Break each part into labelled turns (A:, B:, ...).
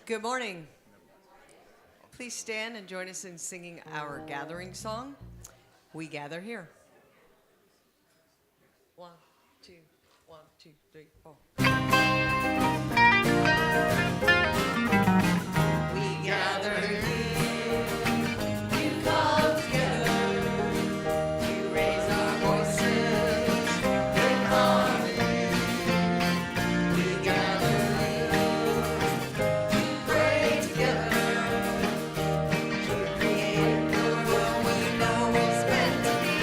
A: Good morning. Please stand and join us in singing our gathering song, We Gather Here. One, two, 1, 2, 3, 4. We gather here to come together, to raise our voices in harmony. We gather here to pray together, to create the world we know is meant to be.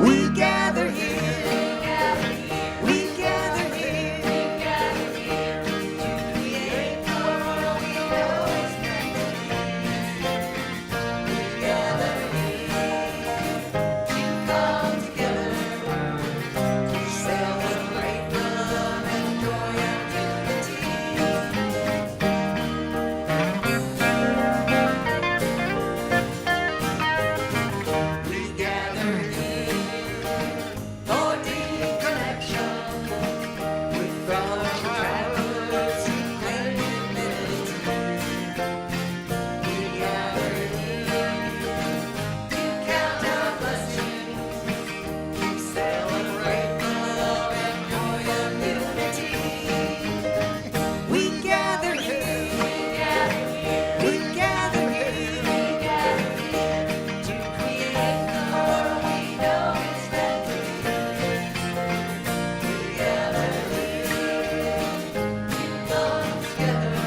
A: We gather here. We gather here. To create the world we know is meant to be. We gather here to come together, to celebrate love and joy and unity. We gather here for deep connection with fellow travelers who claim humility. We gather here to count our blessings, to celebrate the love and joy of unity. We gather here, we gather here, to create the world we know is meant to be. We gather here to come together,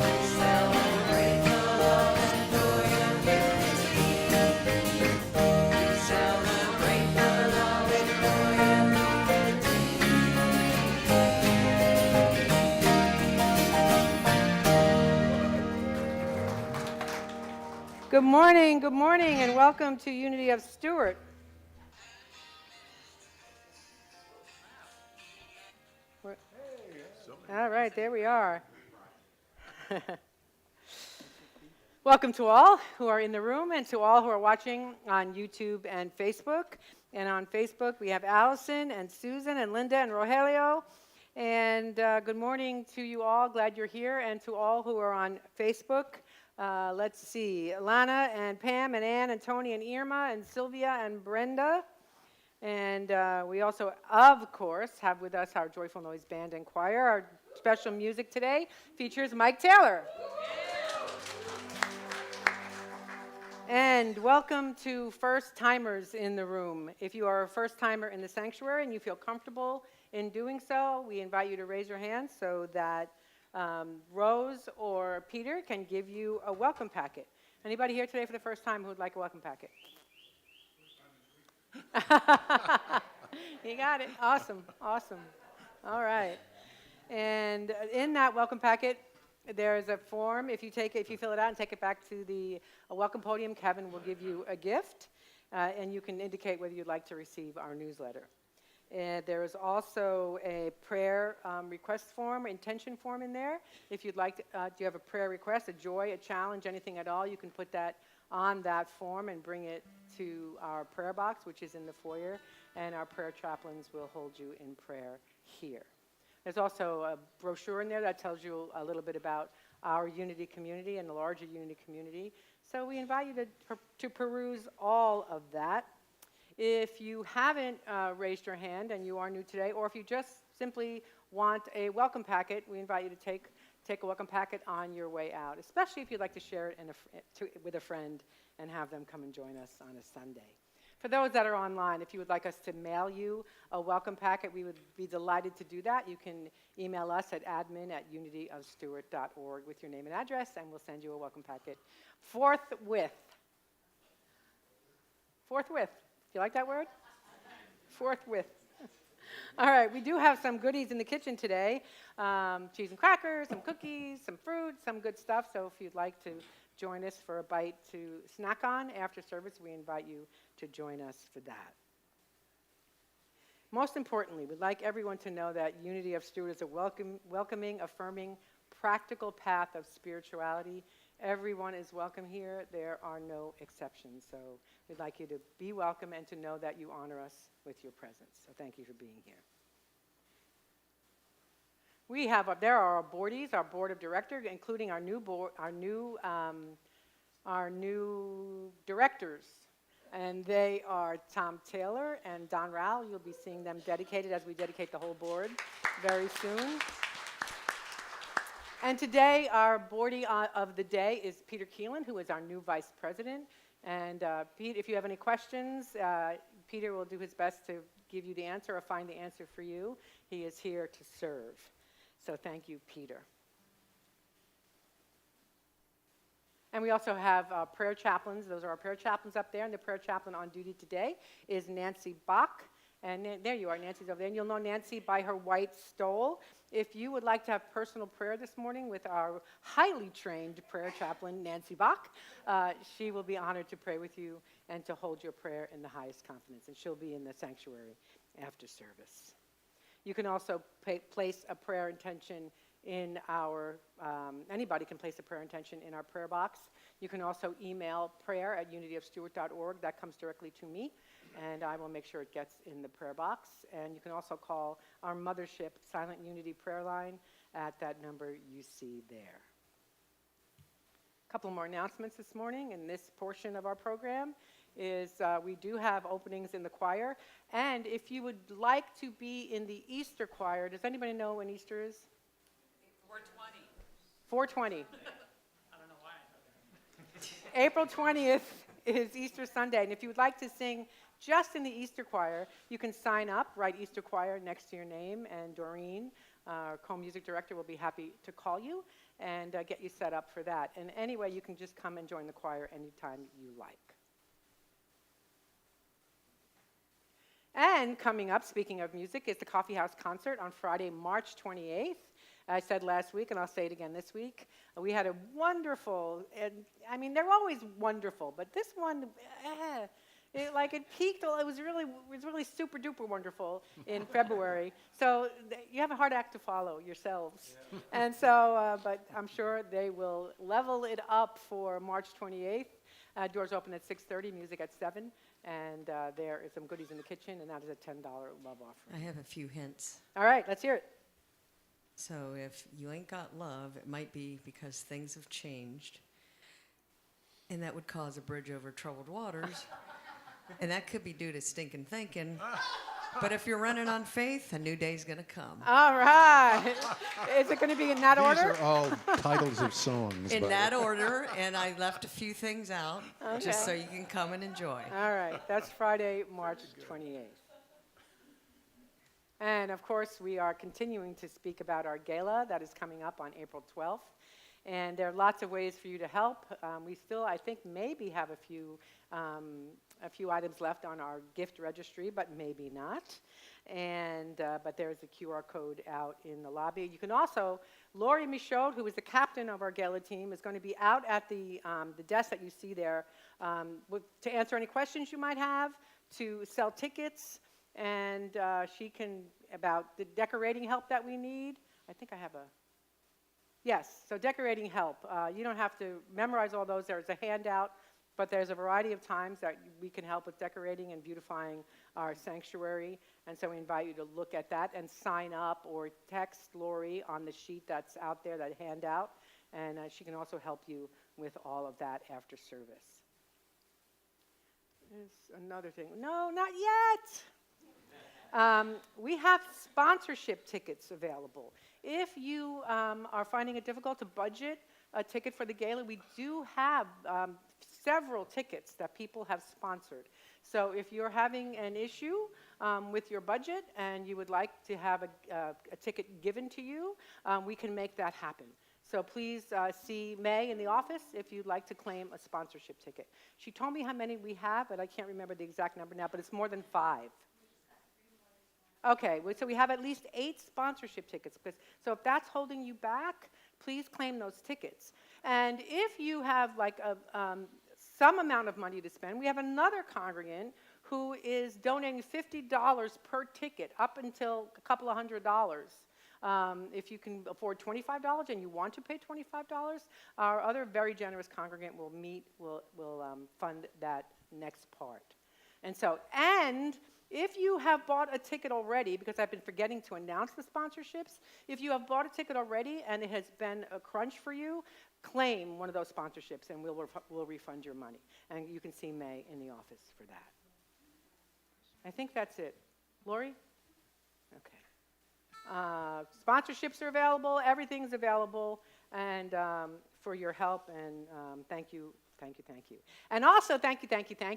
A: to celebrate the love and joy of unity. To celebrate the love and joy of
B: Good morning, and welcome to Unity of Stewart. All right, there we are. Welcome to all who are in the room and to all who are watching on YouTube and Facebook. And on Facebook, we have Allison and Susan and Linda and Rogelio. And good morning to you all. Glad you're here. And to all who are on Facebook, let's see, Lana and Pam and Ann and Tony and Irma and Sylvia and Brenda. And we also, of course, have with us our Joyful Noise Band and Choir. Our special music today features Mike Taylor. And welcome to first-timers in the room. If you are a first-timer in the sanctuary and you feel comfortable in doing so, we invite you to raise your hand so that Rose or Peter can give you a welcome packet. Anybody here today for the first time who would like a welcome packet? You got it. Awesome. All right. And in that welcome packet, there's a form. If you fill it out and take it back to the welcome podium, Kevin will give you a gift, and you can indicate whether you'd like to receive our newsletter. And there is also a prayer request form, intention form in there. If you'd like to, do you have a prayer request, a joy, a challenge, anything at all, you can put that on that form and bring it to our prayer box, which is in the foyer, and our prayer chaplains will hold you in prayer here. There's also a brochure in there that tells you a little bit about our Unity community and the larger Unity community. So we invite you to peruse all of that. If you haven't raised your hand and you are new today, or if you just simply want a welcome packet, we invite you to take a welcome packet on your way out, especially if you'd like to share it with a friend and have them come and join us on a Sunday. For those that are online, if you would like us to mail you a welcome packet, we would be delighted to do that. You can email us at admin@unityofstewart.org with your name and address, and we'll send you a welcome packet forthwith. Forthwith. Do you like that word? Forthwith. All right, we do have some goodies in the kitchen today. Cheese and crackers, some cookies, some fruit, some good stuff. So if you'd like to join us for a bite to snack on after service, we invite you to join us for that. Most importantly, we'd like everyone to know that Unity of Stewart is a welcoming, affirming, practical path of spirituality. Everyone is welcome here. There are no exceptions. So we'd like you to be welcome and to know that you honor us with your presence. So thank you for being here. There are our boardies, our board of directors, including our new directors. And they are Tom Taylor and Don Rao. You'll be seeing them dedicated as we dedicate the whole board very soon. And today, our boardie of the day is Peter Keelan, who is our new vice president. And Pete, if you have any questions, Peter will do his best to give you the answer or find the answer for you. He is here to serve. So thank you, Peter. And we also have prayer chaplains. Those are our prayer chaplains up there. And the prayer chaplain on duty today is Nancy Bach. And there you are, Nancy's over there. And you'll know Nancy by her white stole. If you would like to have personal prayer this morning with our highly trained prayer chaplain, Nancy Bach, she will be honored to pray with you and to hold your prayer in the highest confidence. And she'll be in the sanctuary after service. You can also place a prayer intention in our, anybody can place a prayer intention in our prayer box. You can also email prayer@unityofstewart.org. That comes directly to me, and I will make sure it gets in the prayer box. And you can also call our mothership Silent Unity prayer line at that number you see there. A couple more announcements this morning in this portion of our program is we do have openings in the choir. And if you would like to be in the Easter choir, does anybody know when Easter is?
A: 420.
B: 420.
A: I don't know why.
B: April 20th is Easter Sunday. And if you would like to sing just in the Easter choir, you can sign up, write Easter choir next to your name, and Doreen, our co-music director, will be happy to call you and get you set up for that. And anyway, you can just come and join the choir anytime you like. And coming up, speaking of music, is the Coffee House Concert on Friday, March 28th. I said last week, and I'll say it again this week, we had a wonderful, and I mean, they're always wonderful, but this one, it peaked. It was really super duper wonderful in February. So you have a hard act to follow yourselves. Yeah. And so, but I'm sure they will level it up for March 28th. Doors open at 6:30, music at 7. And there is some goodies in the kitchen, and that is a $10 love offering.
C: I have a few hints.
B: All right, let's hear it.
C: So if you ain't got love, it might be because things have changed. And that would cause a bridge over troubled waters. And that could be due to stinking thinking. But if you're running on faith, a new day's going to come.
B: All right. Is it going to be in that order?
D: These are all titles of songs.
C: In that order, and I left a few things out just so you can come and enjoy.
B: All right. That's Friday, March 28th. And, of course, we are continuing to speak about our gala that is coming up on April 12th. And there are lots of ways for you to help. We still, I think, maybe have a few items left on our gift registry, but maybe not. And but there's a QR code out in the lobby. You can also, Laurie Michaud, who is the captain of our gala team, is going to be out at the desk that you see there to answer any questions you might have, to sell tickets, and she can, about the decorating help that we need. I think I have a... Yes, so decorating help. You don't have to memorize all those. There's a handout, but there's a variety of times that we can help with decorating and beautifying our sanctuary. And so we invite you to look at that and sign up or text Lori on the sheet that's out there, that handout. And she can also help you with all of that after service. There's another thing. No, not yet. We have sponsorship tickets available. If you are finding it difficult to budget a ticket for the gala, we do have several tickets that people have sponsored. So if you're having an issue with your budget and you would like to have a ticket given to you, we can make that happen. So please see May in the office if you'd like to claim a sponsorship ticket. She told me how many we have, but I can't remember the exact number now, but it's more than 5. Okay, so we have at least 8 sponsorship tickets. So if that's holding you back, please claim those tickets. And if you have like some amount of money to spend, we have another congregant who is donating $50 per ticket up until a couple of $100. If you can afford $25 and you want to pay $25, our other very generous congregant will fund that next part. And if you have bought a ticket already, because I've been forgetting to announce the sponsorships, if you have bought a ticket already and it has been a crunch for you, claim one of those sponsorships and we'll refund your money. And you can see May in the office for that. I think that's it. Lori? Okay. Sponsorships are available, everything's available, and for your help, and thank you. And also, thank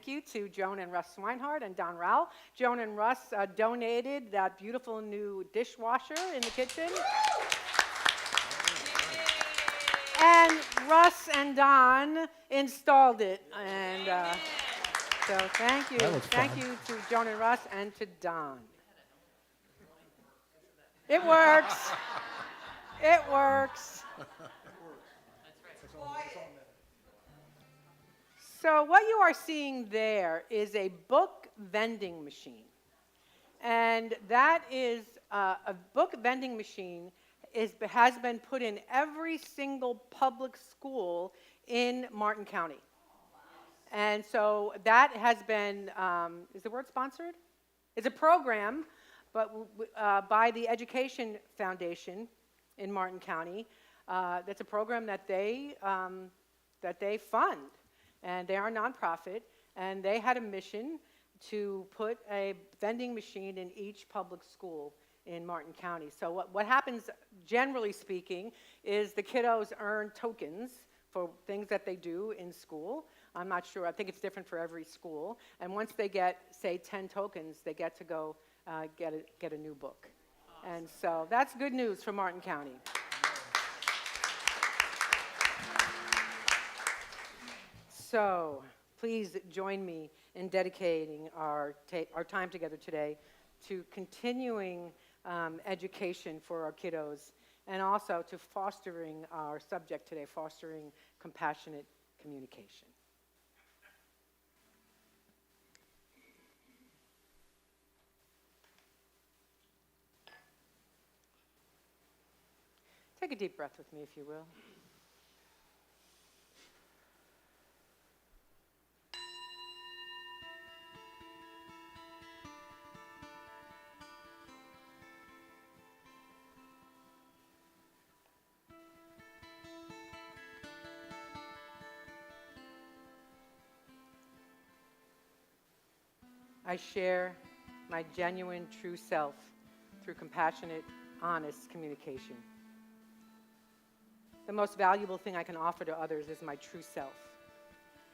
B: you to Joan and Russ Swinehart and Don Rowell. Joan and Russ donated that beautiful new dishwasher in the kitchen. And Russ and Don installed it. And so thank you.
D: That was
B: Thank
D: fun.
B: you to Joan and Russ and to Don. It works. It works. So what you are seeing there is a book vending machine. And that is a book vending machine has been put in every single public school in Martin County. And so that has been, is the word sponsored? It's a program, but by the Education Foundation in Martin County. That's a program that they fund. And they are a nonprofit, and they had a mission to put a vending machine in each public school in Martin County. So what happens, generally speaking, is the kiddos earn tokens for things that they do in school. I'm not sure. I think it's different for every school. And once they get, say, 10 tokens, they get to go get a new book. Awesome. And so that's good news for Martin County. So please join me in dedicating our time together today to continuing education for our kiddos, and also to fostering our subject today, fostering compassionate communication. Take a deep breath with me, if you will. I share my genuine, true self through compassionate, honest communication. The most valuable thing I can offer to others is my true self.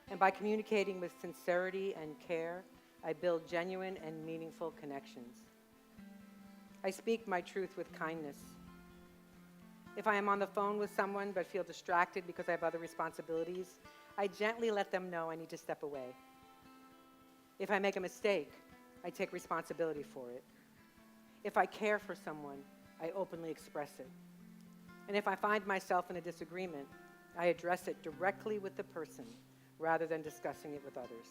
B: And by communicating with sincerity and care, I build genuine and meaningful connections. I speak my truth with kindness. If I am on the phone with someone but feel distracted because I have other responsibilities, I gently let them know I need to step away. If I make a mistake, I take responsibility for it. If I care for someone, I openly express it. And if I find myself in a disagreement, I address it directly with the person rather than discussing it with others.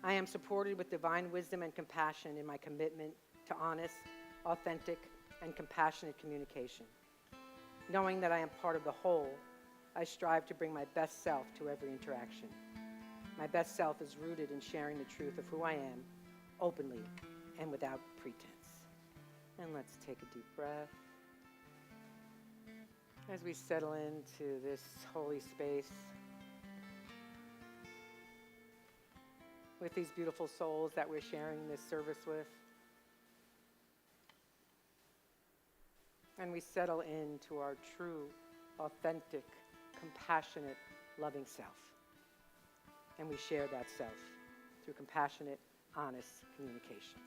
B: I am supported with divine wisdom and compassion in my commitment to honest, authentic, and compassionate communication. Knowing that I am part of the whole, I strive to bring my best self to every interaction. My best self is rooted in sharing the truth of who I am, openly and without pretense. And let's take a deep breath as we settle into this holy space with these beautiful souls that we're sharing this service with. And we settle into our true, authentic, compassionate, loving self. And we share that self through compassionate, honest communication.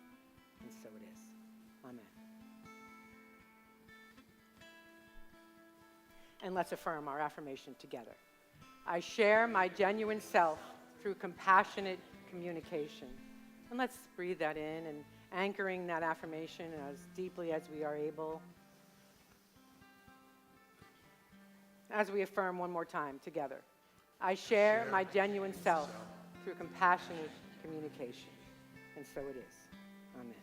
B: And so it is. Amen. And let's affirm our affirmation together. I share my genuine self through compassionate communication. And let's breathe that in and anchoring that affirmation as deeply as we are able. As we affirm one more time together. I share my genuine self through compassionate communication. And so it is. Amen.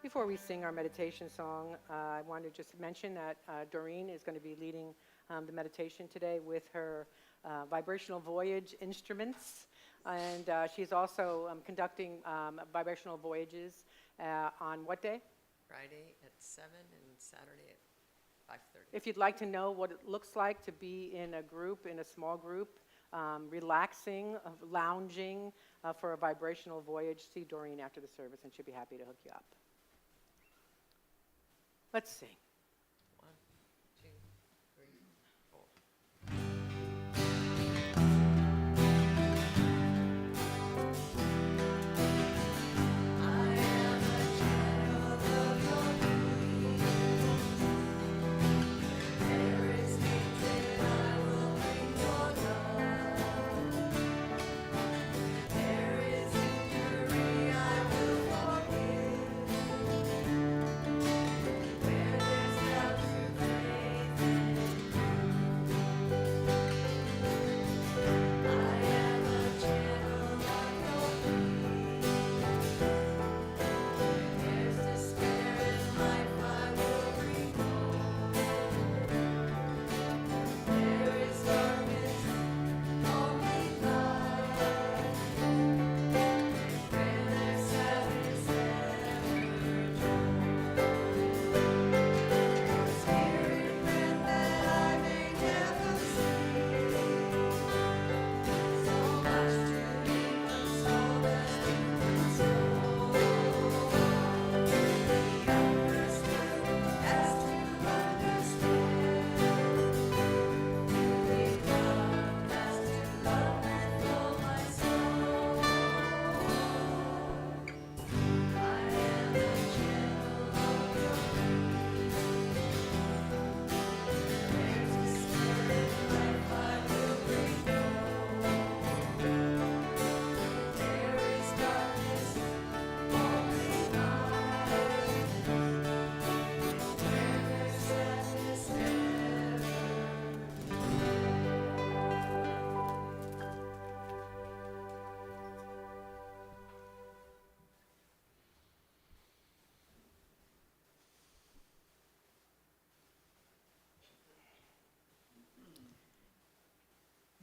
B: Before we sing our meditation song, I want to just mention that Doreen is going to be leading the meditation today with her vibrational voyage instruments. And she's also conducting vibrational voyages on what day?
C: Friday at 7 and Saturday at 5:30.
B: If you'd like to know what it looks like to be in a group, in a small group, relaxing, lounging for a vibrational voyage, see Doreen after the service, and she'll be happy to hook you up. Let's sing.
C: 1, 2, 3, 4.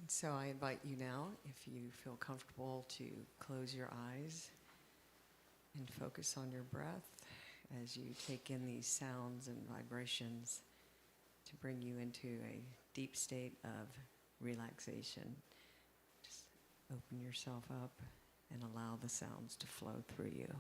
C: And so I invite you now, if you feel comfortable, to close your eyes and focus on your breath as you take in these sounds and vibrations to bring you into a deep state of relaxation. Just open yourself up and allow the sounds to flow through you.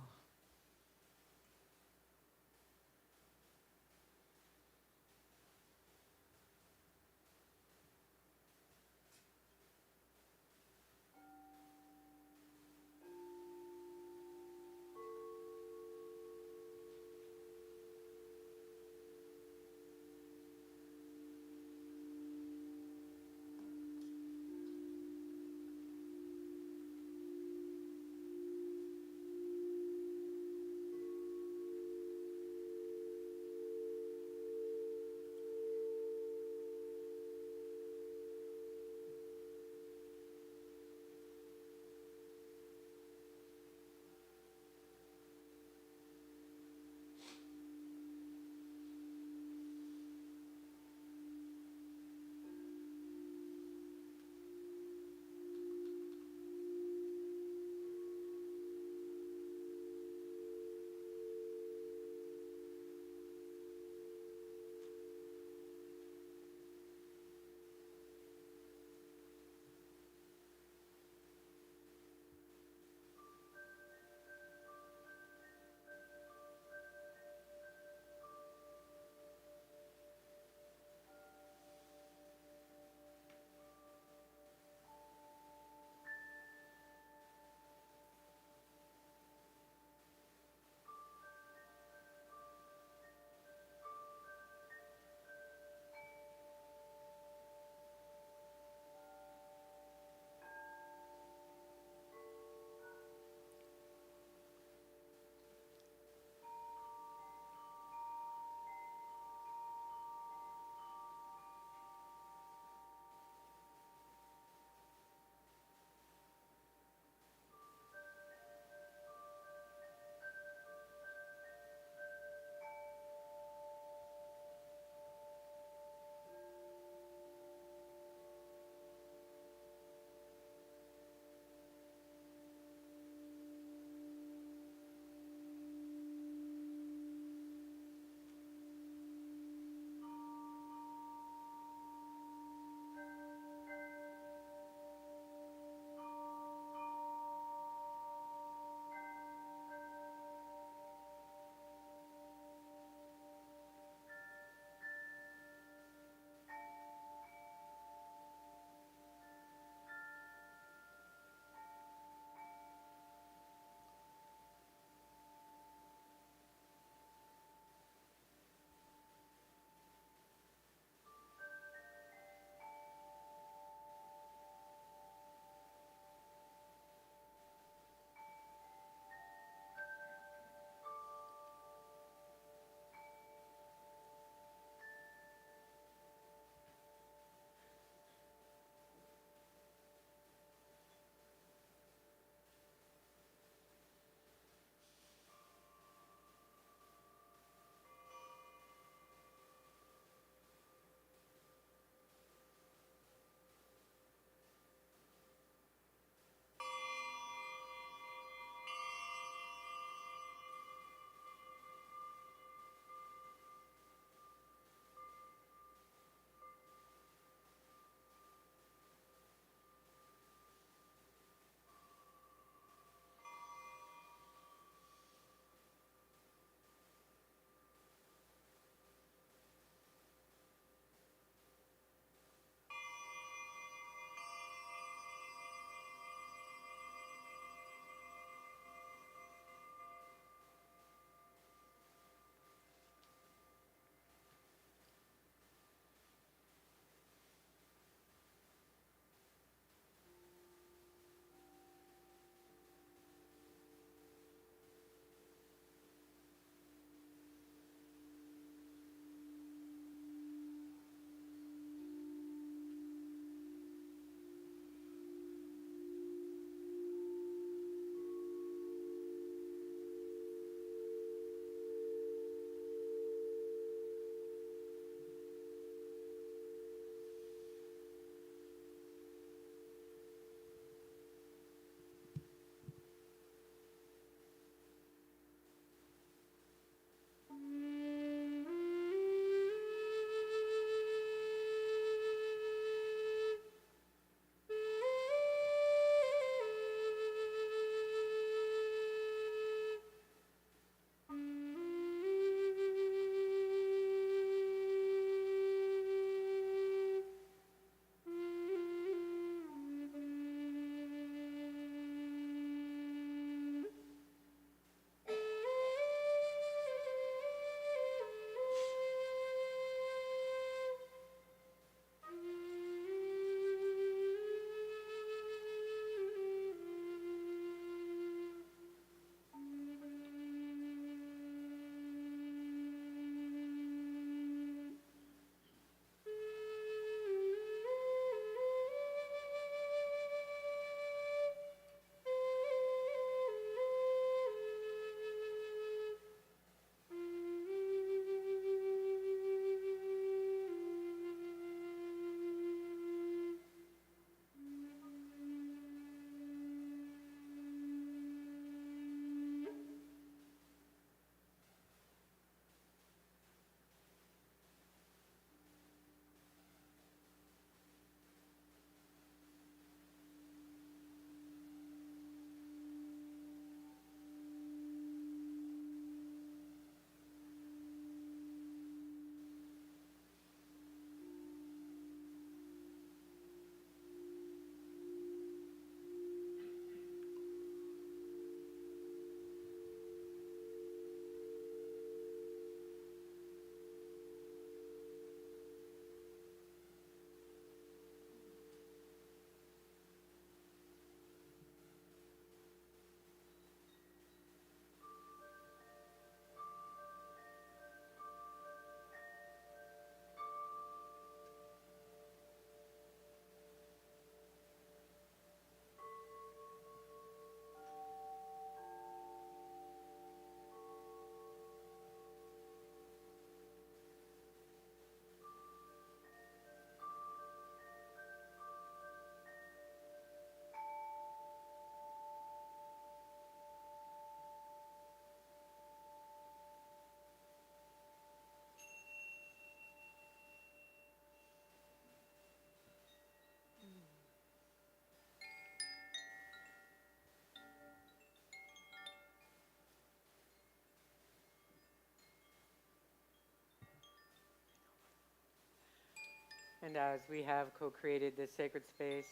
B: And as we have co-created this sacred space,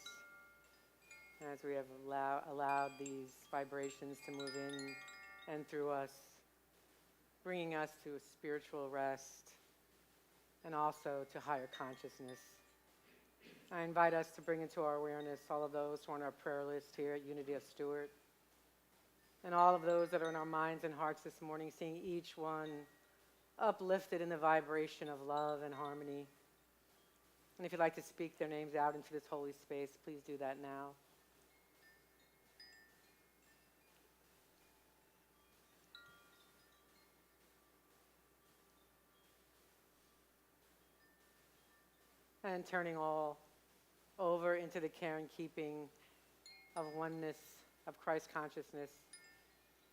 B: as we have allowed these vibrations to move in and through us, bringing us to a spiritual rest and also to higher consciousness, I invite us to bring into our awareness all of those who are on our prayer list here at Unity of Stewart, and all of those that are in our minds and hearts this morning, seeing each one uplifted in the vibration of love and harmony. And if you'd like to speak their names out into this holy space, please do that now. And turning all over into the care and keeping of oneness of Christ consciousness,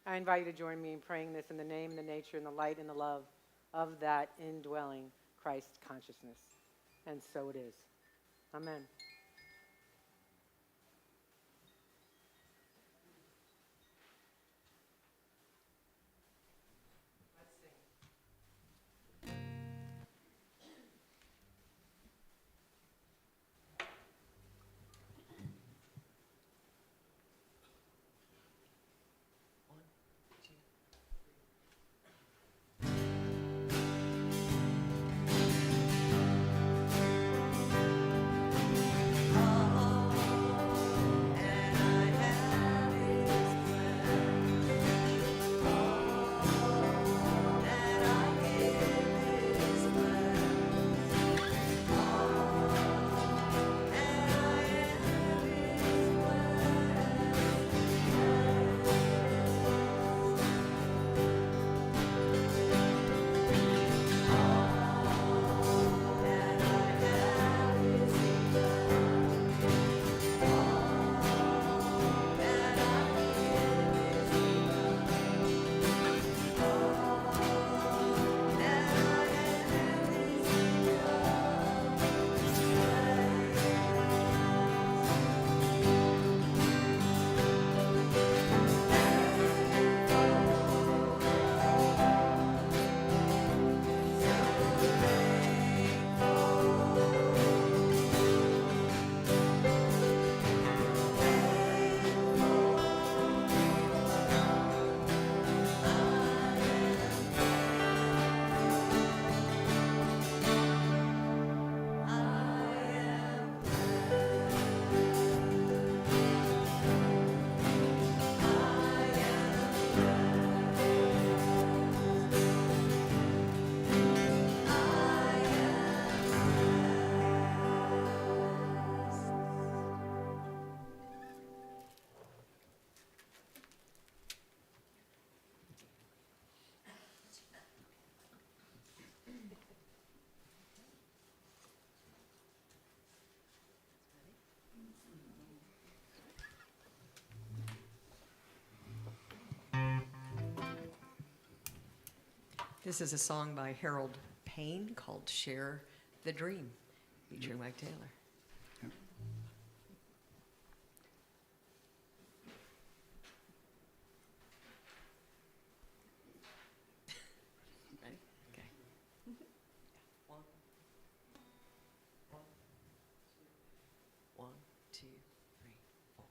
B: I invite you to join me in praying this in the name, the nature, and the light and the love of that indwelling Christ consciousness. And so it is. Amen.
C: This is a song by Harold Payne called Share the Dream, featuring Mike Taylor. Ready? Okay. One, two, three, four.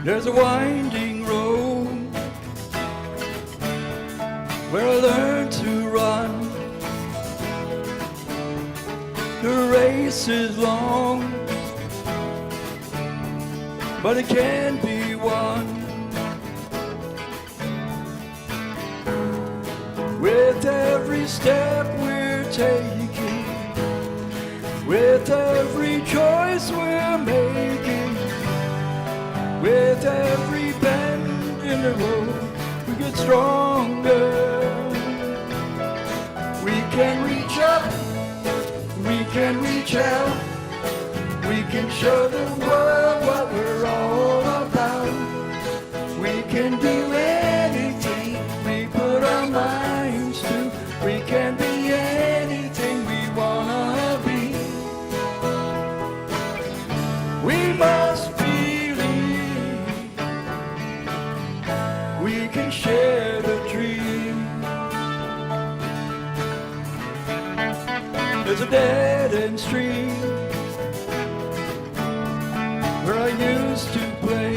E: There's a winding road where I learned to run. The race is long, but it can be won. With every step we're taking, with every choice we're making, with every bend in the road, we get stronger. We can reach up, we can reach out, we can show the world what we're all about. We can do anything we put our minds to. We can be anything we wanna be. We must believe There's a dead end stream where I used to play,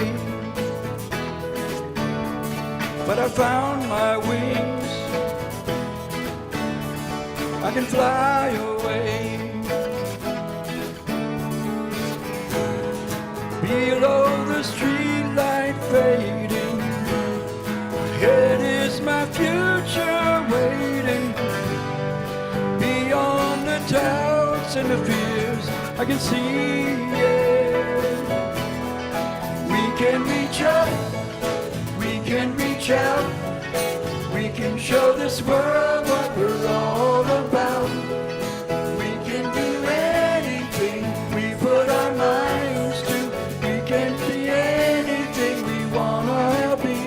E: but I found my wings. I can fly away. Below the streetlight fading, ahead is my future waiting. Beyond the doubts and the fears, I can see it. We can reach up, we can reach out, we can show this world what we're all about. We can do anything we put our minds to. We can be anything we wanna be.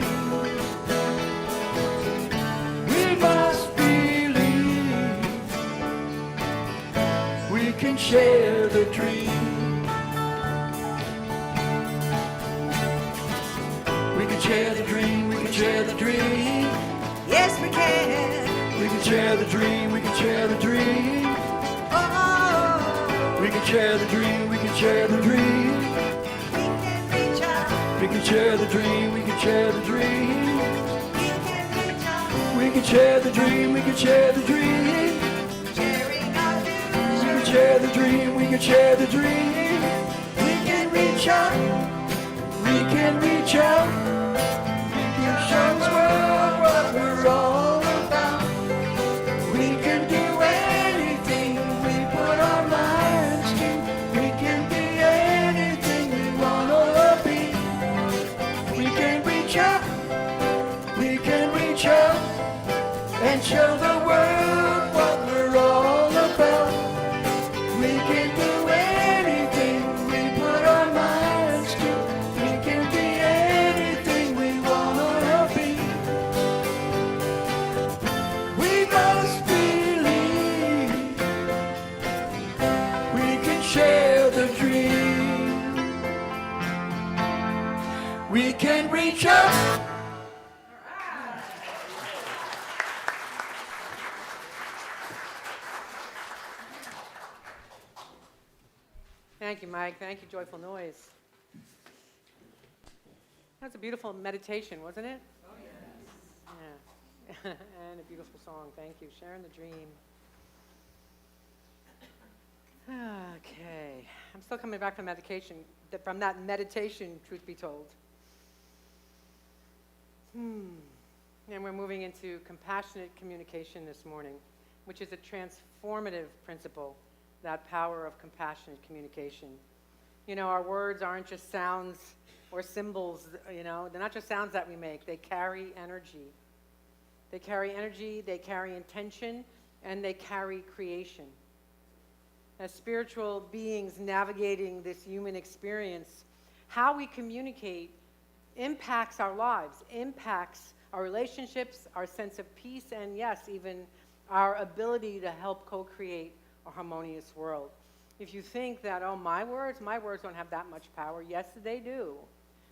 E: We must believe we can share the dream. We can share the dream, we can share the dream.
C: Yes, we can.
E: We can share the dream, we can share the dream.
C: Oh,
E: We can share the dream, we can share the dream.
C: we can reach out.
E: We can share the dream, we can share the dream.
C: We can reach out.
E: We can share the dream, we can share the dream.
C: Sharing our
E: We
C: vision.
E: can share the dream, we can share the dream. We can reach out, we can reach out. We can show the world what we're all about. We can do anything we put our minds to. We can be anything we wanna be. We can reach out, we can reach out and show the world what we're all about. We can do anything we put our minds to. We can be anything we wanna be. We must believe we can share the dream. We can reach out.
B: Thank you, Mike. Thank you, Joyful Noise. That's a beautiful meditation, wasn't it? Oh, yes. Yeah. And a beautiful song. Thank you. Sharing the dream. Okay. I'm still coming back from from that meditation, truth be told. And we're moving into compassionate communication this morning, which is a transformative principle, that power of compassionate communication. You know, our words aren't just sounds or symbols, you know, they're not just sounds that we make, they carry energy. They carry energy, they carry intention, and they carry creation. As spiritual beings navigating this human experience, how we communicate impacts our lives, impacts our relationships, our sense of peace, and yes, even our ability to help co-create a harmonious world. If you think that, oh, my words don't have that much power, yes, they do.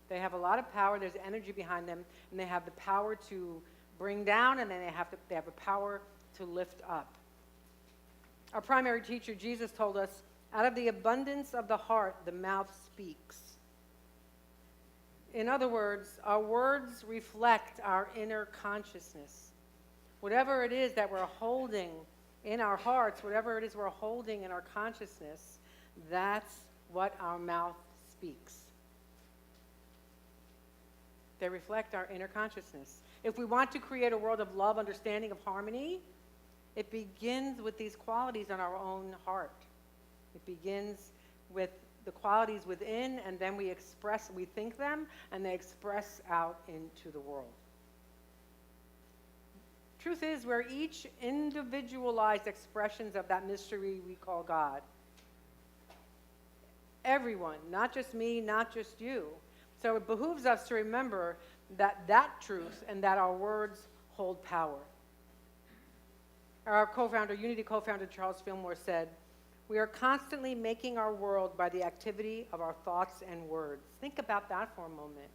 B: They have a lot of power, there's energy behind them, and they have the power to bring down, and then they have the power to lift up. Our primary teacher, Jesus, told us, out of the abundance of the heart, the mouth speaks. In other words, our words reflect our inner consciousness. Whatever it is that we're holding in our hearts, whatever it is we're holding in our consciousness, that's what our mouth speaks. They reflect our inner consciousness. If we want to create a world of love, understanding, of harmony, it begins with these qualities in our own heart. It begins with the qualities within, and then we think them, and they express out into the world. Truth is, we're each individualized expressions of that mystery we call God. Everyone, not just me, not just you. So it behooves us to remember that truth and that our words hold power. Our Unity co-founder Charles Fillmore said, "We are constantly making our world by the activity of our thoughts and words." Think about that for a moment.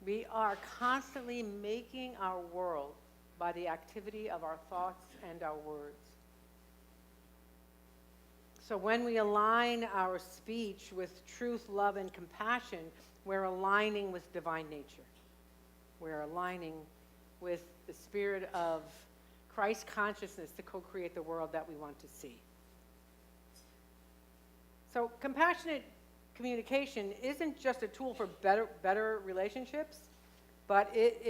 B: We are constantly making our world by the activity of our thoughts and our words. So when we align our speech with truth, love, and compassion, we're aligning with divine nature. We're aligning with the spirit of Christ consciousness to co-create the world that we want to see. So compassionate communication isn't just a tool for better relationships, but it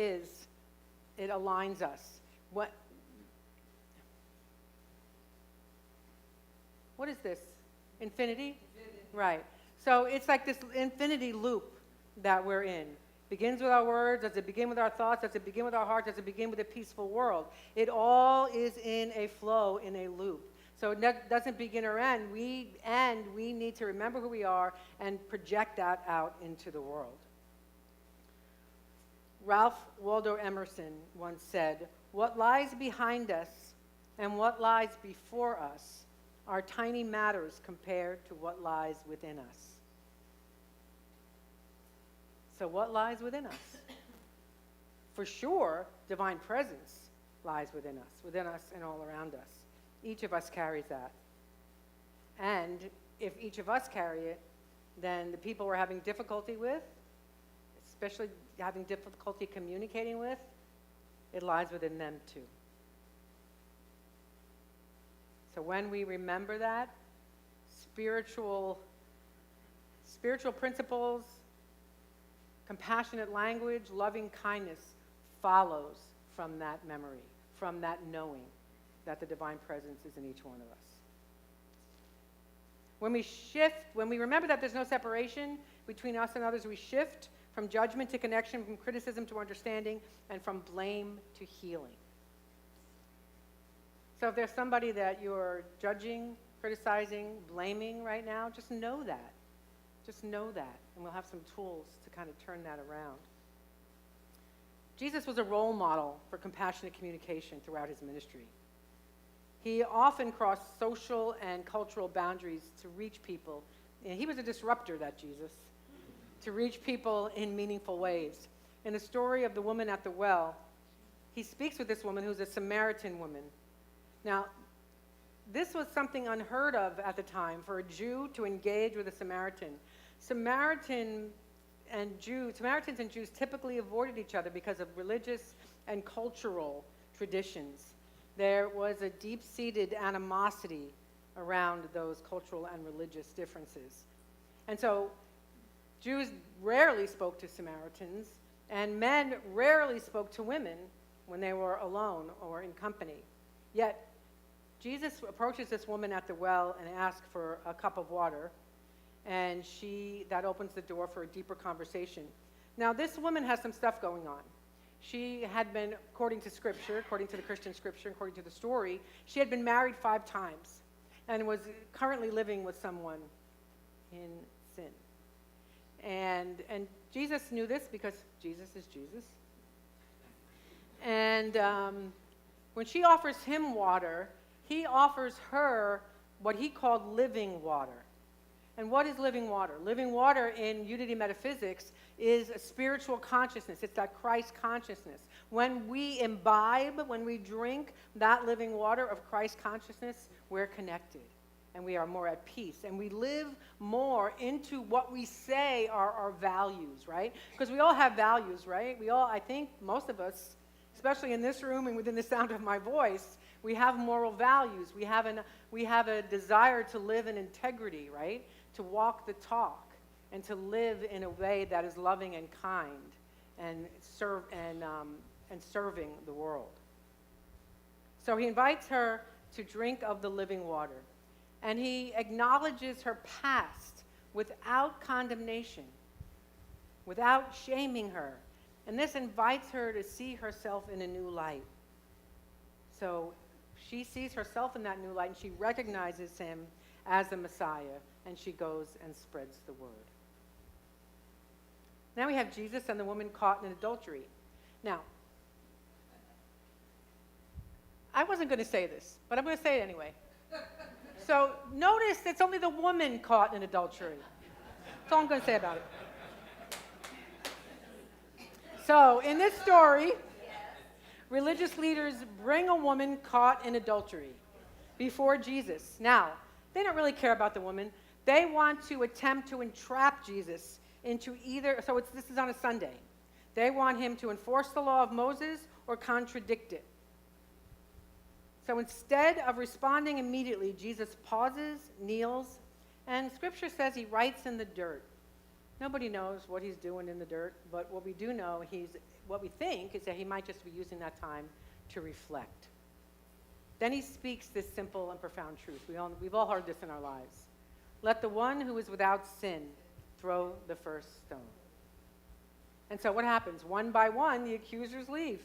B: aligns us. What is this? Infinity? Right. So it's like this infinity loop that we're in. Begins with our words, does it begin with our thoughts, does it begin with our hearts, does it begin with a peaceful world? It all is in a flow, in a loop. So it doesn't begin or end. We need to remember who we are and project that out into the world. Ralph Waldo Emerson once said, "What lies behind us and what lies before us are tiny matters compared to what lies within us." So what lies within us? For sure, divine presence lies within us and all around us. Each of us carries that. And if each of us carry it, then the people we're having difficulty with, especially having difficulty communicating with, it lies within them too. So when we remember that, spiritual principles, compassionate language, loving kindness follows from that memory, from that knowing that the divine presence is in each one of us. When we remember that there's no separation between us and others, we shift from judgment to connection, from criticism to understanding, and from blame to healing. So if there's somebody that you're judging, criticizing, blaming right now, just know that. Just know that, and we'll have some tools to kind of turn that around. Jesus was a role model for compassionate communication throughout his ministry. He often crossed social and cultural boundaries to reach people. And he was a disruptor, that Jesus, to reach people in meaningful ways. In the story of the woman at the well, he speaks with this woman who's a Samaritan woman. Now, this was something unheard of at the time for a Jew to engage with a Samaritan. Samaritans and Jews typically avoided each other because of religious and cultural traditions. There was a deep-seated animosity around those cultural and religious differences. And so Jews rarely spoke to Samaritans, and men rarely spoke to women when they were alone or in company. Yet, Jesus approaches this woman at the well and asks for a cup of water, and that opens the door for a deeper conversation. Now, this woman has some stuff going on. She had been, according to Scripture, according to the Christian Scripture, according to the story, she had been married 5 times and was currently living with someone in sin. And Jesus knew this because Jesus is Jesus. And when she offers him water, he offers her what he called living water. And what is living water? Living water in Unity Metaphysics is a spiritual consciousness. It's that Christ consciousness. When we imbibe, when we drink that living water of Christ consciousness, we're connected and we are more at peace. And we live more into what we say are our values, right? Because we all have values, right? I think most of us, especially in this room and within the sound of my voice, we have moral values. We have a desire to live in integrity, right? To walk the talk and to live in a way that is loving and kind and serving the world. So he invites her to drink of the living water, and he acknowledges her past without condemnation, without shaming her. And this invites her to see herself in a new light. So she sees herself in that new light, and she recognizes him as the Messiah, and she goes and spreads the word. Now we have Jesus and the woman caught in adultery. Now, I wasn't going to say this, but I'm going to say it anyway. So notice it's only the woman caught in adultery. That's all I'm going to say about it. So in this story, religious leaders bring a woman caught in adultery before Jesus. Now, They don't really care about the woman. They want to attempt to entrap Jesus into either, so this is on a Sunday. They want him to enforce the law of Moses or contradict it. So instead of responding immediately, Jesus pauses, kneels, and Scripture says he writes in the dirt. Nobody knows what he's doing in the dirt, but what we do know, what we think is that he might just be using that time to reflect. Then he speaks this simple and profound truth. We've all heard this in our lives. Let the one who is without sin throw the first stone. And so what happens? One by one, the accusers leave.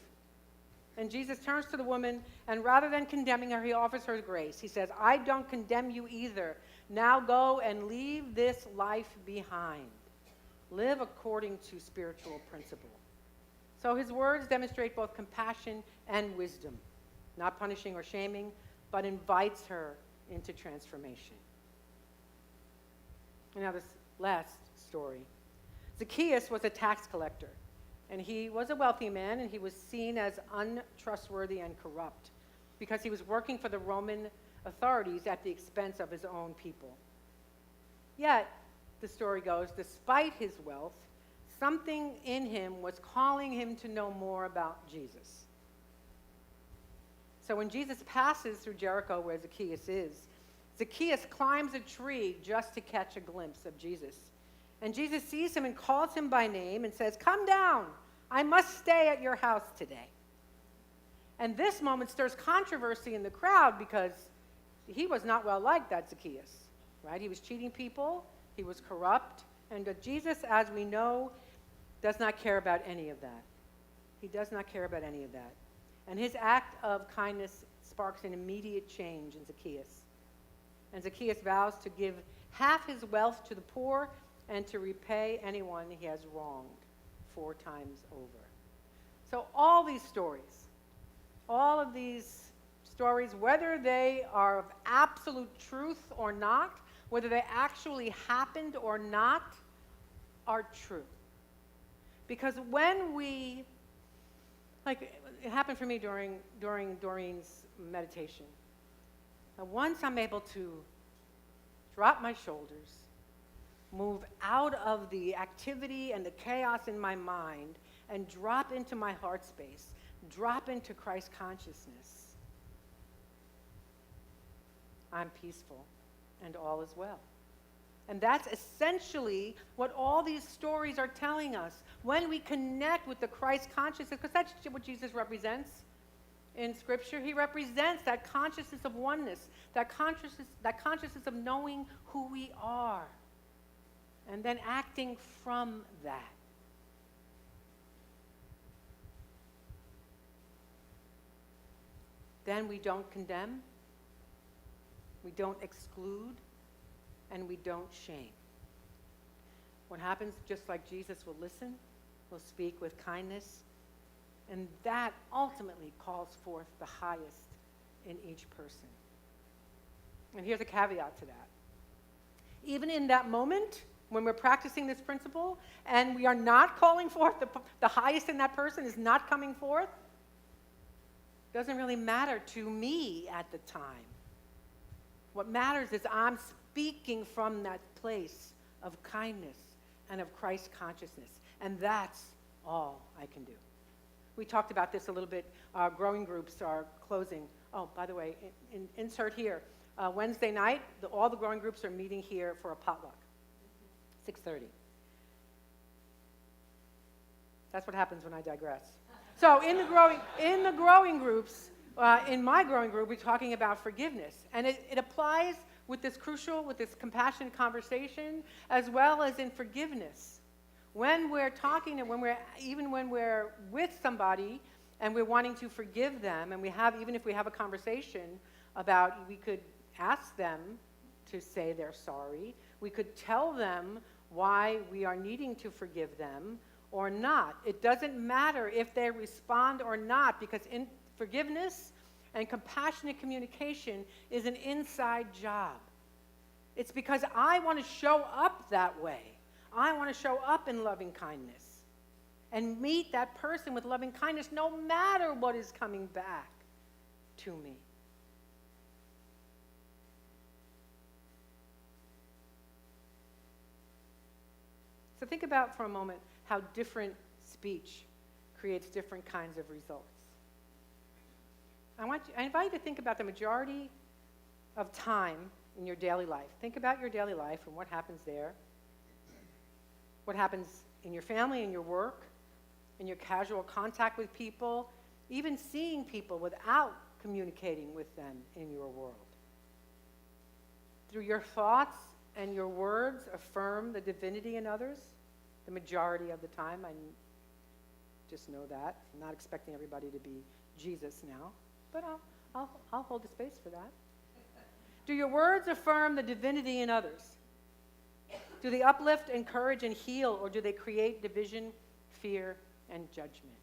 B: And Jesus turns to the woman, and rather than condemning her, he offers her grace. He says, I don't condemn you either. Now go and leave this life behind. Live according to spiritual principle. So his words demonstrate both compassion and wisdom, not punishing or shaming, but invites her into transformation. Now this last story. Zacchaeus was a tax collector, and he was a wealthy man, and he was seen as untrustworthy and corrupt because he was working for the Roman authorities at the expense of his own people. Yet, the story goes, despite his wealth, something in him was calling him to know more about Jesus. So when Jesus passes through Jericho, where Zacchaeus is, Zacchaeus climbs a tree just to catch a glimpse of Jesus. And Jesus sees him and calls him by name and says, come down, I must stay at your house today. And this moment stirs controversy in the crowd because he was not well liked, that Zacchaeus, right? He was cheating people, he was corrupt, and Jesus, as we know, does not care about any of that. He does not care about any of that. And his act of kindness sparks an immediate change in Zacchaeus. And Zacchaeus vows to give half his wealth to the poor and to repay anyone he has wronged 4 times over. So all of these stories, whether they are of absolute truth or not, whether they actually happened or not, are true. Because when we, like it happened for me during Doreen's meditation, and once I'm able to drop my shoulders, move out of the activity and the chaos in my mind, and drop into my heart space, drop into Christ consciousness, I'm peaceful and all is well. And that's essentially what all these stories are telling us. When we connect with the Christ consciousness, because that's what Jesus represents in Scripture. He represents that consciousness of oneness, that consciousness of knowing who we are, and then acting from that. Then we don't condemn, we don't exclude, and we don't shame. What happens, just like Jesus will listen, will speak with kindness, and that ultimately calls forth the highest in each person. And here's a caveat to that. Even in that moment, when we're practicing this principle, and we are not calling forth, the highest in that person is not coming forth, doesn't really matter to me at the time. What matters is I'm speaking from that place of kindness and of Christ consciousness. And that's all I can do. We talked about this a little bit. Our growing groups are closing. Oh, by the way, insert here. Wednesday night, all the growing groups are meeting here for a potluck. 6:30. That's what happens when I digress. So in the growing groups, in my growing group, we're talking about forgiveness. And it applies with this compassionate conversation, as well as in forgiveness. When we're talking and even when we're with somebody and we're wanting to forgive them, and even if we have a conversation about, we could ask them to say they're sorry. We could tell them why we are needing to forgive them or not. It doesn't matter if they respond or not, because in forgiveness and compassionate communication is an inside job. It's because I want to show up that way. I want to show up in loving kindness and meet that person with loving kindness no matter what is coming back to me. So think about for a moment how different speech creates different kinds of results. I invite you to think about the majority of time in your daily life. Think about your daily life and what happens there. What happens in your family, in your work, in your casual contact with people, even seeing people without communicating with them in your world. Through your thoughts and your words, affirm the divinity in others the majority of the time. I just know that. I'm not expecting everybody to be Jesus now, but I'll hold the space for that. Do your words affirm the divinity in others? Do they uplift, encourage, and heal, or do they create division, fear, and judgment?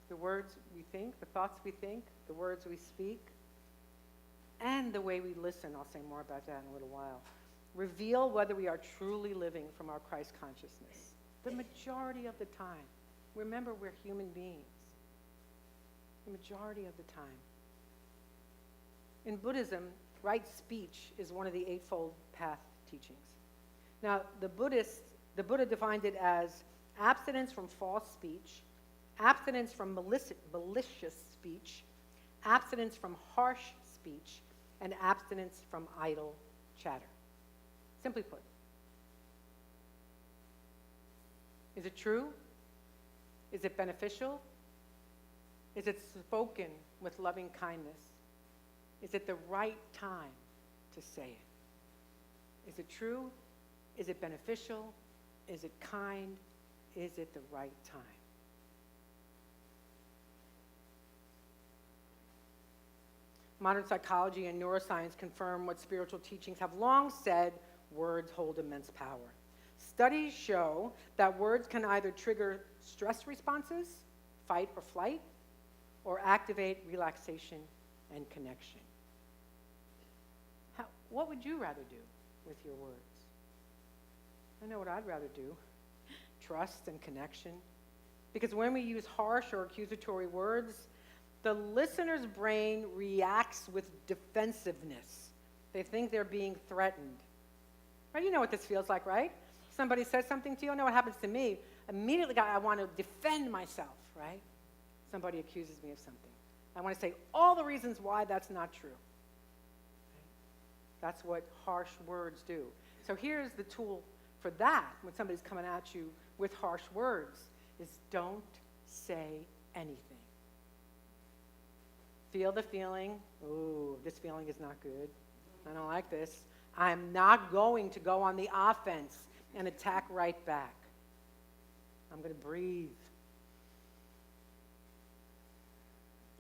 B: The words we think, the thoughts we think, the words we speak, and the way we listen, I'll say more about that in a little while, reveal whether we are truly living from our Christ consciousness. The majority of the time. Remember, we're human beings. The majority of the time. In Buddhism, right speech is one of the Eightfold Path teachings. Now, the Buddha defined it as abstinence from false speech, abstinence from malicious speech, abstinence from harsh speech, and abstinence from idle chatter. Simply put. Is it true? Is it beneficial? Is it spoken with loving kindness? Is it the right time to say it? Is it true? Is it beneficial? Is it kind? Is it the right time? Modern psychology and neuroscience confirm what spiritual teachings have long said: words hold immense power. Studies show that words can either trigger stress responses, fight or flight, or activate relaxation and connection. What would you rather do with your words? I know what I'd rather do. Trust and connection. Because when we use harsh or accusatory words, the listener's brain reacts with defensiveness. They think they're being threatened. Right? You know what this feels like, right? Somebody says something to you. I know what happens to me. Immediately, I want to defend myself, right? Somebody accuses me of something. I want to say all the reasons why that's not true. That's what harsh words do. So here's the tool for that when somebody's coming at you with harsh words is don't say anything. Feel the feeling. Ooh, this feeling is not good. I don't like this. I'm not going to go on the offense and attack right back. I'm going to breathe.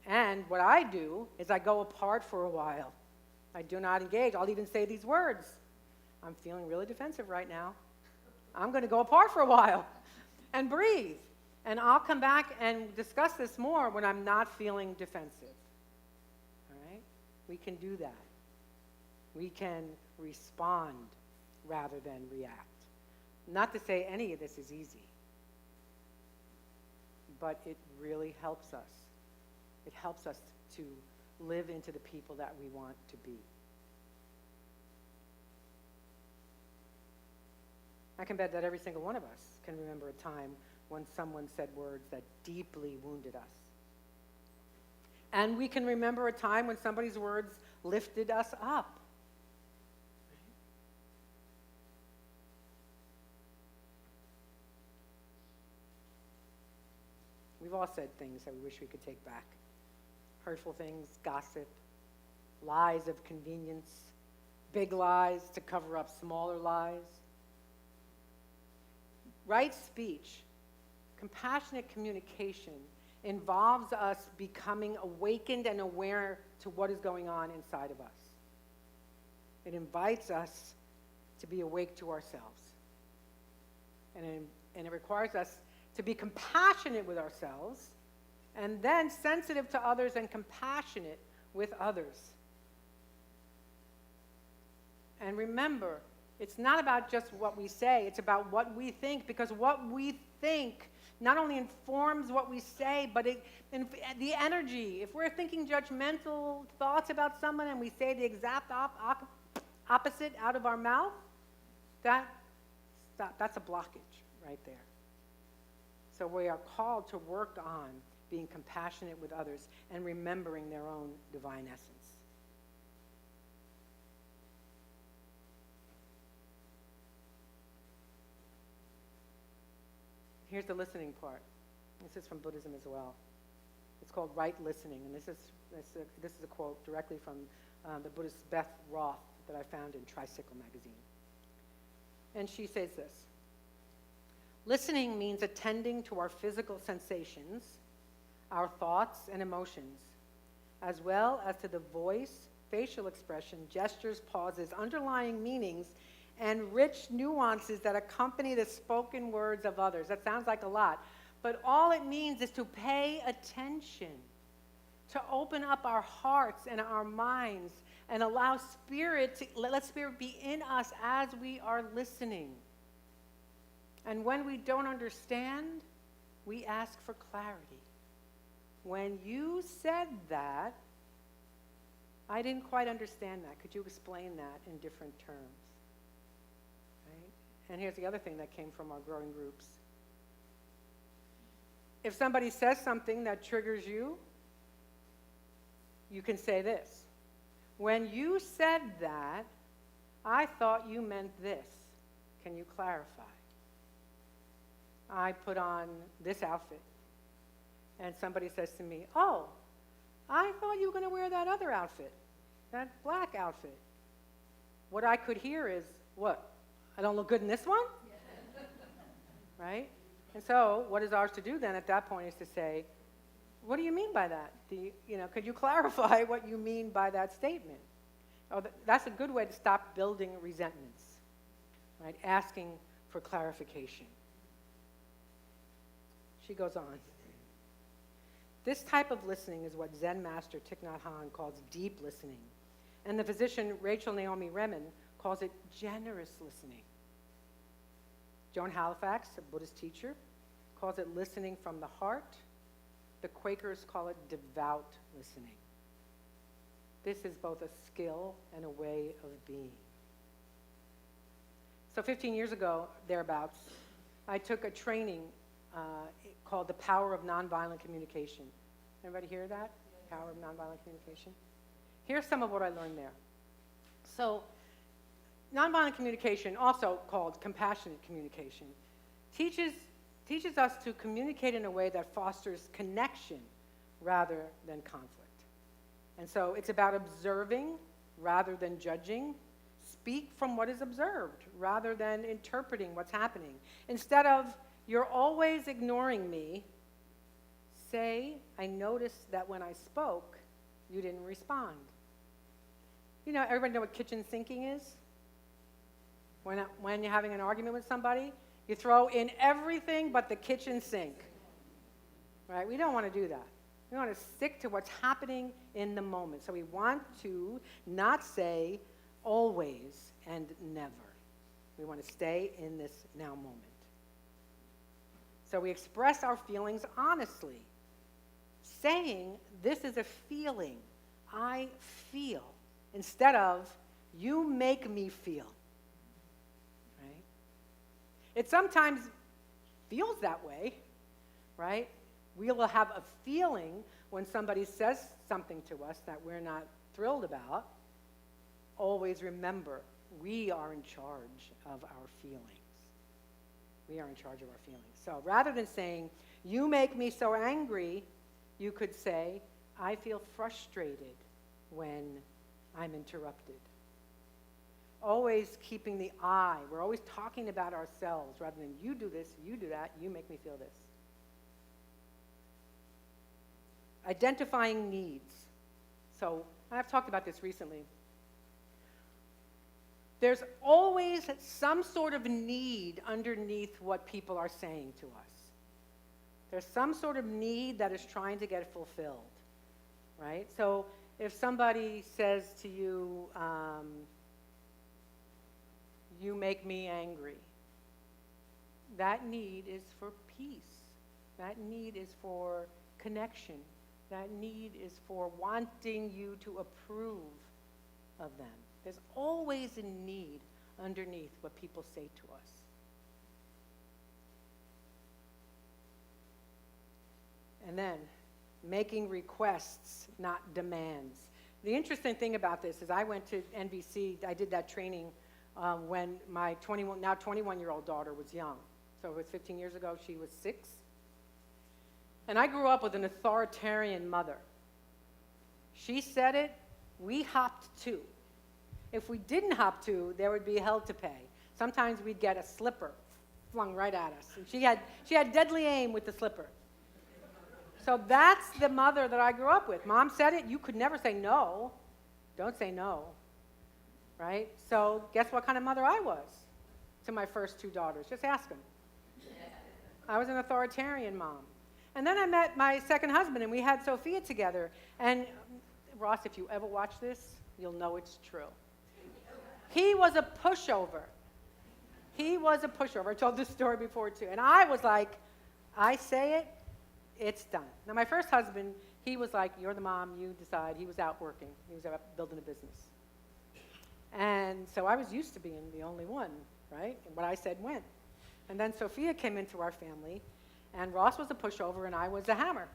B: And what I do is I go apart for a while. I do not engage. I'll even say these words. I'm feeling really defensive right now. I'm going to go apart for a while and breathe. And I'll come back and discuss this more when I'm not feeling defensive. All right? We can do that. We can respond rather than react. Not to say any of this is easy, but it really helps us. It helps us to live into the people that we want to be. I can bet that every single one of us can remember a time when someone said words that deeply wounded us. And we can remember a time when somebody's words lifted us up. We've all said things that we wish we could take back. Hurtful things, gossip, lies of convenience, big lies to cover up smaller lies. Right speech, compassionate communication involves us becoming awakened and aware to what is going on inside of us. It invites us to be awake to ourselves. And it requires us to be compassionate with ourselves, and then sensitive to others and compassionate with others. And remember, it's not about just what we say, it's about what we think, because what we think not only informs what we say, but the energy. If we're thinking judgmental thoughts about someone and we say the exact opposite out of our mouth, that's a blockage right there. So we are called to work on being compassionate with others and remembering their own divine essence. Here's the listening part. This is from Buddhism as well. It's called right listening, and this is a quote directly from the Buddhist Beth Roth that I found in Tricycle magazine. And she says this: listening means attending to our physical sensations, our thoughts and emotions, as well as to the voice, facial expression, gestures, pauses, underlying meanings, and rich nuances that accompany the spoken words of others. That sounds like a lot, but all it means is to pay attention, to open up our hearts and our minds and allow let Spirit be in us as we are listening. And when we don't understand, we ask for clarity. When you said that, I didn't quite understand that. Could you explain that in different terms? Right? And here's the other thing that came from our growing groups. If somebody says something that triggers you, you can say this: when you said that, I thought you meant this. Can you clarify? I put on this outfit, and somebody says to me, oh, I thought you were going to wear that other outfit, that black outfit. What I could hear is, what? I don't look good in this one? Right? And so what is ours to do then at that point is to say, what do you mean by that? Could you clarify what you mean by that statement? Oh, that's a good way to stop building resentments, right? Asking for clarification. She goes on. This type of listening is what Zen master Thich Nhat Hanh calls deep listening, and the physician Rachel Naomi Remen calls it generous listening. Joan Halifax, a Buddhist teacher, calls it listening from the heart. The Quakers call it devout listening. This is both a skill and a way of being. So 15 years ago, thereabouts, I took a training called The Power of Nonviolent Communication. Everybody hear that? Power of Nonviolent Communication? Here's some of what I learned there. So nonviolent communication, also called compassionate communication, teaches us to communicate in a way that fosters connection rather than conflict. And so it's about observing rather than judging. Speak from what is observed rather than interpreting what's happening. Instead of, you're always ignoring me, say, I noticed that when I spoke, you didn't respond. Everybody know what kitchen sinking is? When you're having an argument with somebody, you throw in everything but the kitchen sink. Right? We don't want to do that. We want to stick to what's happening in the moment. So we want to not say always and never. We want to stay in this now moment. So we express our feelings honestly, saying, this is a feeling. I feel. Instead of, you make me feel. Right? It sometimes feels that way, right? We will have a feeling when somebody says something to us that we're not thrilled about. Always remember, we are in charge of our feelings. We are in charge of our feelings. So rather than saying, you make me so angry, you could say, I feel frustrated when I'm interrupted. Always keeping the I. We're always talking about ourselves rather than you do this, you do that, you make me feel this. Identifying needs. So I've talked about this recently. There's always some sort of need underneath what people are saying to us. There's some sort of need that is trying to get fulfilled, right? So if somebody says to you, you make me angry, that need is for peace, That need is for connection. That need is for wanting you to approve of them. There's always a need underneath what people say to us. And then, making requests, not demands. The interesting thing about this is I went to NBC, I did that training when my 21-year-old daughter was young. So it was 15 years ago, she was 6. And I grew up with an authoritarian mother. She said it, we hopped to. If we didn't hop to, there would be hell to pay. Sometimes we'd get a slipper flung right at us. And she had deadly aim with the slipper. So that's the mother that I grew up with. Mom said it, you could never say no. Don't say no, right? So guess what kind of mother I was to my first 2 daughters? Just ask them. I was an authoritarian mom. And then I met my second husband, and we had Sophia together. And Ross, if you ever watch this, you'll know it's true. He was a pushover. He was a pushover. I told this story before, too. And I was like, I say it, it's done. Now, my first husband, he was like, you're the mom, you decide. He was out working. He was out building a business. And so I was used to being the only one, right? And what I said went. And then Sophia came into our family, and Ross was a pushover, and I was a hammer.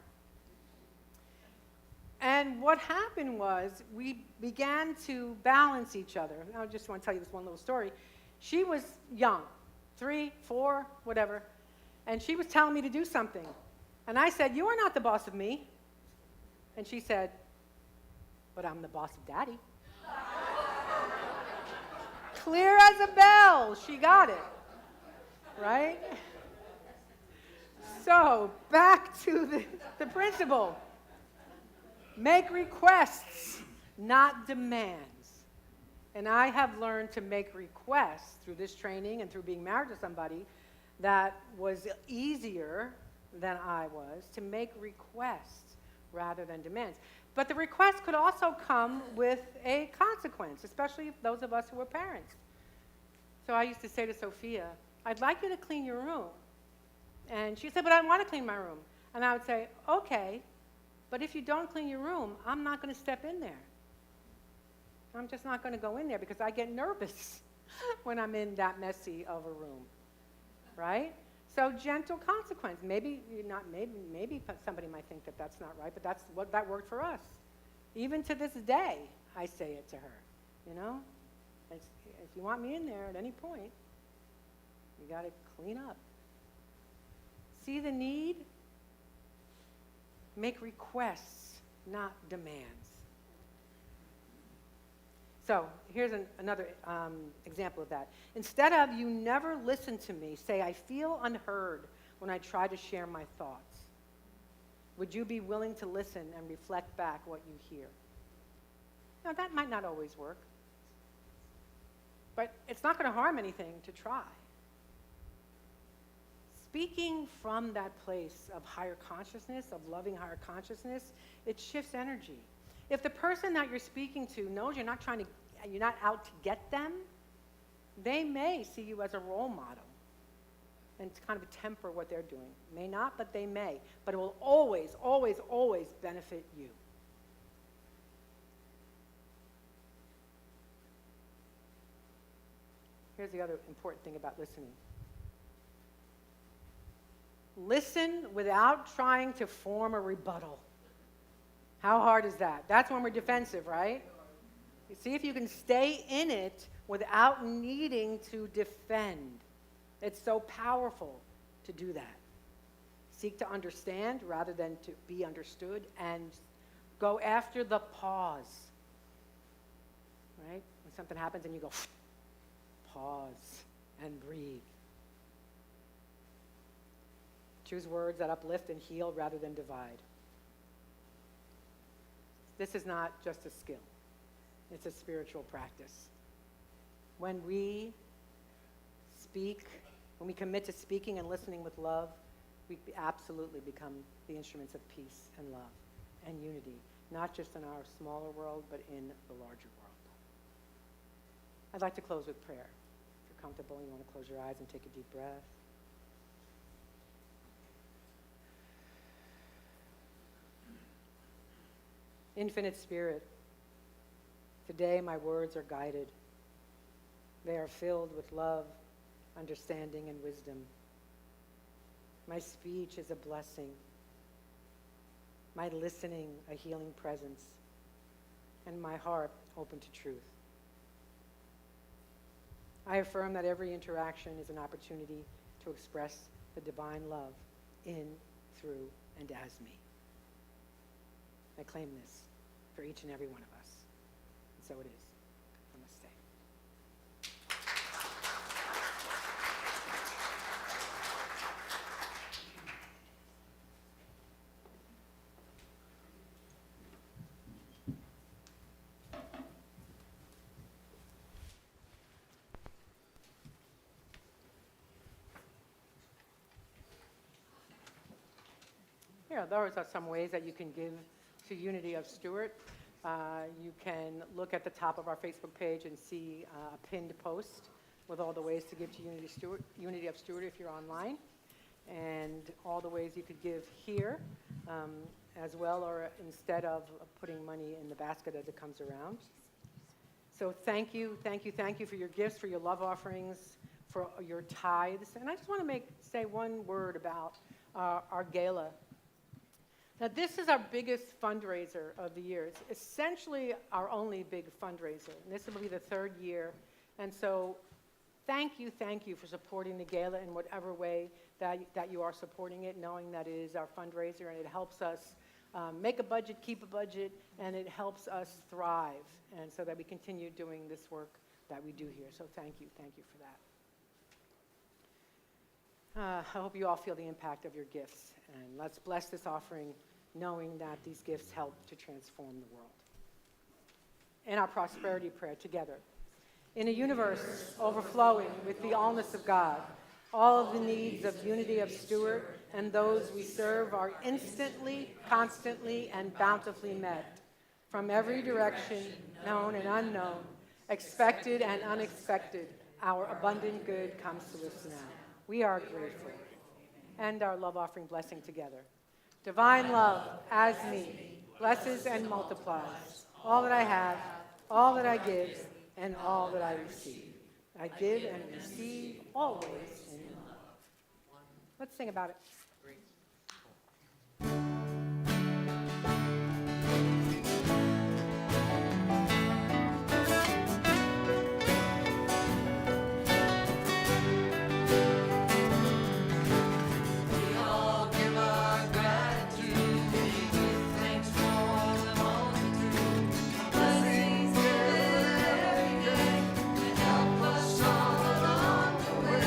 B: And what happened was we began to balance each other. I just want to tell you this one little story. She was young, 3, 4, whatever, and she was telling me to do something. And I said, you are not the boss of me. And she said, but I'm the boss of Daddy. Clear as a bell. She got it. Right? So, back to the principle. Make requests, not demands. And I have learned to make requests through this training and through being married to somebody that was easier than I was, to make requests rather than demands. But the request could also come with a consequence, especially those of us who are parents. So I used to say to Sophia, I'd like you to clean your room. And she said, but I want to clean my room. And I would say, okay, but if you don't clean your room, I'm not going to step in there. I'm just not going to go in there because I get nervous when I'm in that messy of a room, right? So gentle consequence. Maybe somebody might think that that's not right, but that's what that worked for us. Even to this day, I say it to her. You know, if you want me in there at any point, you got to clean up. See the need? Make requests, not demands. So here's another example of that. Instead of, you never listen to me, say, I feel unheard when I try to share my thoughts. Would you be willing to listen and reflect back what you hear? Now, that might not always work, but it's not going to harm anything to try. Speaking from that place of higher consciousness, of loving higher consciousness, it shifts energy. If the person that you're speaking to knows you're not out to get them, they may see you as a role model and to kind of temper what they're doing. May not, but they may. But it will always, always, always benefit you. Here's the other important thing about listening. Listen without trying to form a rebuttal. How hard is that? That's when we're defensive, right? You see if you can stay in it without needing to defend. It's so powerful to do that. Seek to understand rather than to be understood, and go after the pause. Right? When something happens and you go, pause and breathe. Choose words that uplift and heal rather than divide. This is not just a skill. It's a spiritual practice. When we speak, when we commit to speaking and listening with love, we absolutely become the instruments of peace and love and unity, not just in our smaller world, but in the larger world. I'd like to close with prayer. If you're comfortable, you want to close your eyes and take a deep breath. Infinite Spirit, today my words are guided. They are filled with love, understanding, and wisdom. My speech is a blessing. My listening, a healing presence. And my heart open to truth. I affirm that every interaction is an opportunity to express the divine love in, through, and as me. I claim this for each and every one of us. And so it is. Namaste. Yeah, those are some ways that you can give to Unity of Stewart. You can look at the top of our Facebook page and see a pinned post with all the ways to give to Unity of Stewart if you're online, and all the ways you could give here as well, or instead of putting money in the basket as it comes around. So thank you for your gifts, for your love offerings, for your tithes. And I just want to say one word about our gala. Now, this is our biggest fundraiser of the year. It's essentially our only big fundraiser, and this will be the third year. And so thank you for supporting the gala in whatever way that you are supporting it, knowing that it is our fundraiser, and it helps us make a budget, keep a budget, and it helps us thrive, and so that we continue doing this work that we do here. So thank you for that. I hope you all feel the impact of your gifts, and let's bless this offering knowing that these gifts help to transform the world. In our prosperity prayer together, in a universe overflowing with the allness of God, all of the needs of Unity of Stewart and those we serve are instantly, constantly, and bountifully met. From every direction, known and unknown, expected and unexpected, our abundant good comes to us now. We are grateful. And our love offering blessing together. Divine love, as me, blesses and multiplies all that I have, all that I give, and all that I receive. I give and receive always in love. Let's sing about it.
A: We all give our gratitude. We give thanks for the multitude of blessings every day that help us all along the way.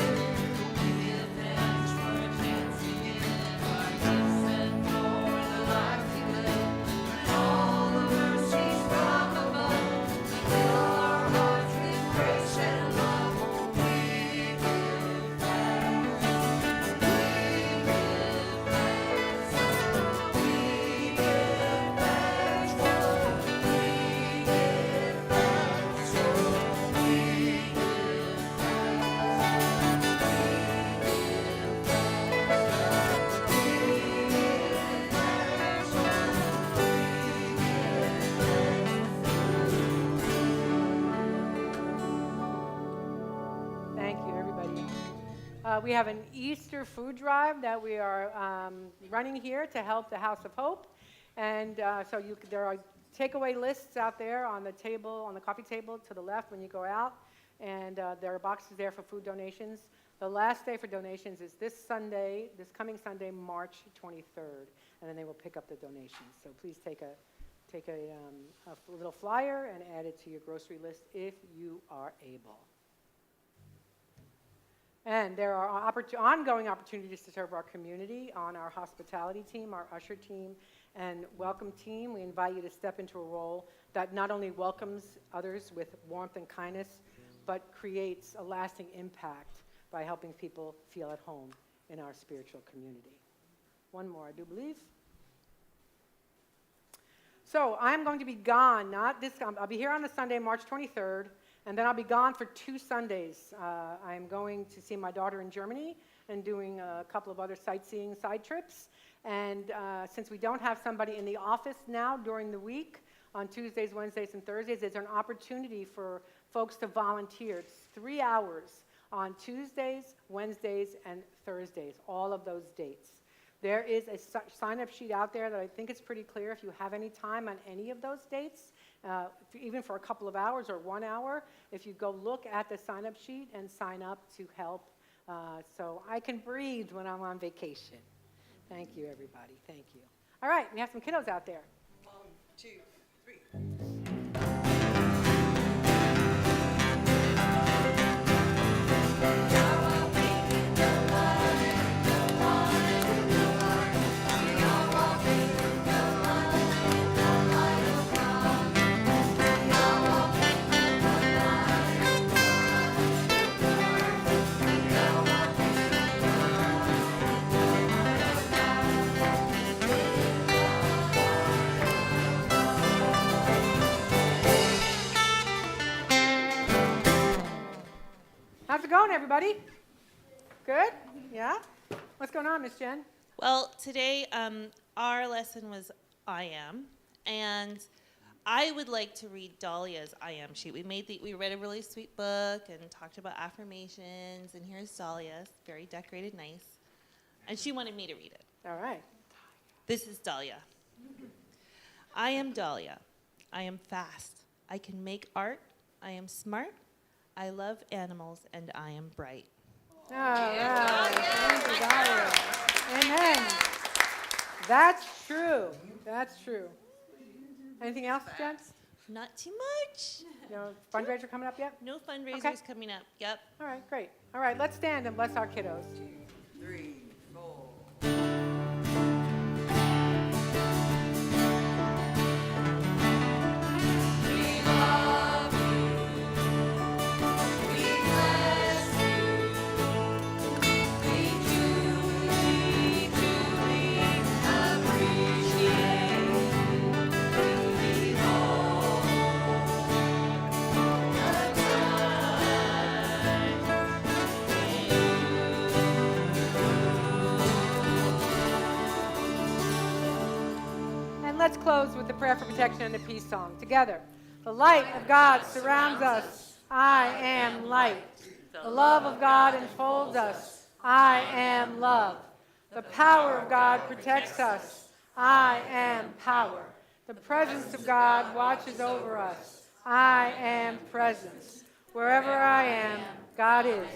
A: We give thanks for a chance to give our gifts and for the life we live, and all the mercies from above to fill our hearts with grace and love. We give thanks.
B: Thank you, everybody. We have an Easter food drive that we are running here to help the House of Hope. And so there are takeaway lists out there on the table, on the coffee table to the left when you go out. And there are boxes there for food donations. The last day for donations is this coming Sunday, March 23rd. And then they will pick up the donations. So please take a little flyer and add it to your grocery list if you are able. And there are ongoing opportunities to serve our community on our hospitality team, our usher team, and welcome team. We invite you to step into a role that not only welcomes others with warmth and kindness, but creates a lasting impact by helping people feel at home in our spiritual community. One more, I do believe. So I'm going to be gone, I'll be here on the Sunday, March 23rd, and then I'll be gone for 2 Sundays. I'm going to see my daughter in Germany and doing a couple of other sightseeing side trips. And since we don't have somebody in the office now during the week, on Tuesdays, Wednesdays, and Thursdays. It's an opportunity for folks to volunteer. It's 3 hours on Tuesdays, Wednesdays, and Thursdays, all of those dates. There is a sign-up sheet out there that I think is pretty clear. If you have any time on any of those dates, even for a couple of hours or 1 hour, if you go look at the sign-up sheet and sign up to help, so I can breathe when I'm on vacation. Thank you, everybody. Thank you. All right, we have some kiddos out there.
C: 1, 2, 3.
B: How's it going, everybody? Good? Yeah? What's going on, Miss Jen?
F: Well, today our lesson was I am, and I would like to read Dahlia's I am sheet. We read a really sweet book and talked about affirmations, and here's Dahlia, very decorated, nice, and she wanted me to read it.
B: All right.
F: This is Dahlia. I am Dahlia. I am fast. I can make art. I am smart. I love animals, and I am bright.
B: All right. Thank you, Dahlia. Amen. That's true. That's true. Anything else, Jen?
F: Not too much.
B: No fundraiser coming up yet?
F: No fundraisers
B: Okay.
F: coming up. Yep.
B: All right, great. All right, let's stand and bless our kiddos.
C: 3, 4.
B: And let's close with the prayer for protection and the peace song together. The light of God surrounds us. I am light. The love of God enfolds us. I am love. The power of God protects us. I am power. The presence of God watches over us. I am presence. Wherever I am, God is.